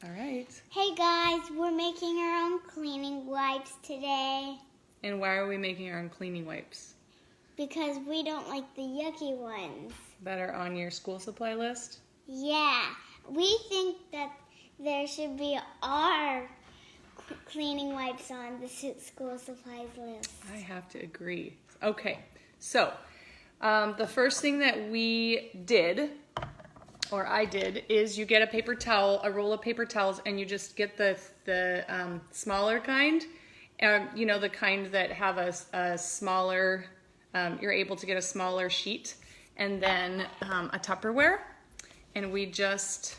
All right. Hey guys, we're making our own cleaning wipes today. And why are we making our own cleaning wipes? Because we don't like the yucky ones. That are on your school supply list? Yeah, we think that there should be our cleaning wipes on the school supplies list. I have to agree. Okay, so the first thing that we did, or I did, is you get a paper towel, a roll of paper towels, and you just get the smaller kind. You know, the kind that have a smaller, you're able to get a smaller sheet, and then a Tupperware, and we just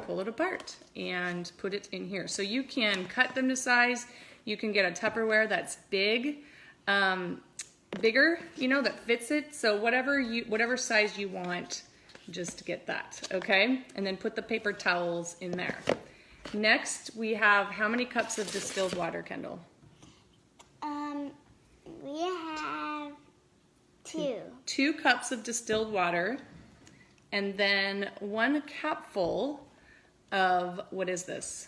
pull it apart and put it in here. So you can cut them to size. You can get a Tupperware that's bigger, you know, that fits it. So whatever size you want, just get that, okay? And then put the paper towels in there. Next, we have how many cups of distilled water, Kendall? We have 2. 2 cups of distilled water, and then 1 cupful of, what is this?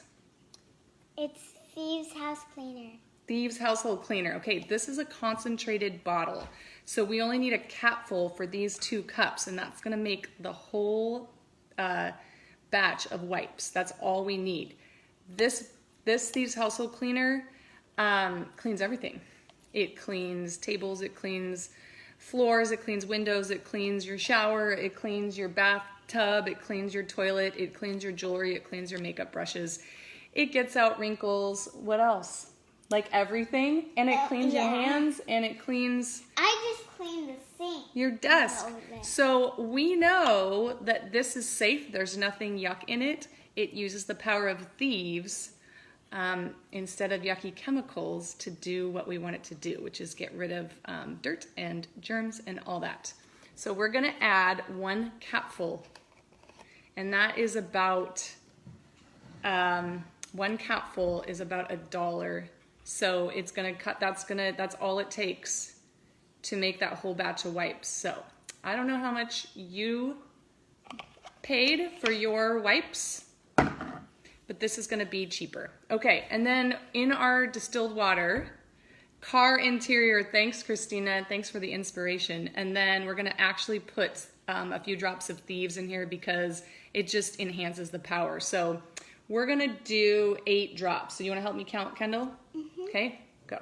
It's Thieves House Cleaner. Thieves Household Cleaner. Okay, this is a concentrated bottle. So we only need a capful for these 2 cups, and that's gonna make the whole batch of wipes. That's all we need. This Thieves Household Cleaner cleans everything. It cleans tables, it cleans floors, it cleans windows, it cleans your shower, it cleans your bathtub, it cleans your toilet, it cleans your jewelry, it cleans your makeup brushes. It gets out wrinkles. What else? Like everything. And it cleans your hands, and it cleans... I just cleaned the sink. Your desk. So we know that this is safe. There's nothing yuck in it. It uses the power of thieves instead of yucky chemicals to do what we want it to do, which is get rid of dirt and germs and all that. So we're going to add 1 capful, and that is about 1 capful is about $1. So it's going to cut. That's all it takes to make that whole batch of wipes. So I don't know how much you paid for your wipes, but this is gonna be cheaper. Okay, and then in our distilled water, car interior, thanks Christina, thanks for the inspiration. And then we're gonna actually put a few drops of Thieves in here because it just enhances the power. So we're gonna do 8 drops. So you wanna help me count, Kendall? Mm-hmm. Okay, go.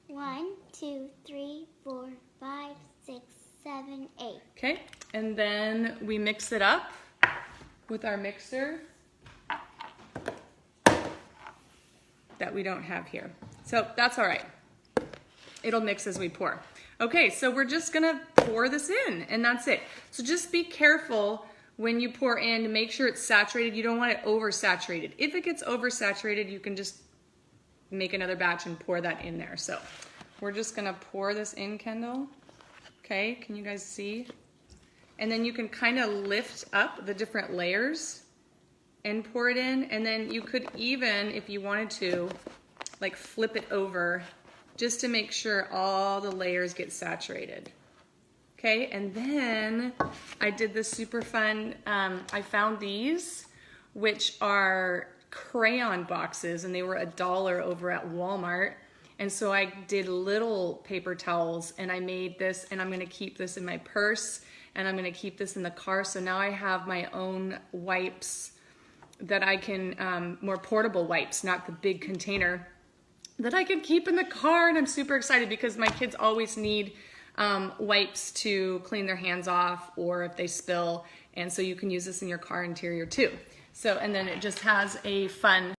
1, 2, 3, 4, 5, 6, 7, 8. Okay, and then we mix it up with our mixer that we don't have here. So that's all right. It'll mix as we pour. Okay, so we're just gonna pour this in, and that's it. So just be careful when you pour in to make sure it's saturated. You don't want it oversaturated. If it gets oversaturated, you can just make another batch and pour that in there. So we're just gonna pour this in, Kendall. Okay, can you guys see? And then you can kind of lift up the different layers and pour it in. And then you could even, if you wanted to, like flip it over just to make sure all the layers get saturated. Okay, and then I did this super fun, I found these, which are crayon boxes, and they were $1 over at Walmart. And so I did little paper towels, and I made this, and I'm gonna keep this in my purse, and I'm gonna keep this in the car. So now I have my own wipes that I can, more portable wipes, not the big container, that I can keep in the car. And I'm super excited because my kids always need wipes to clean their hands off or if they spill. And so you can use this in your car interior too. So, and then it just has a fun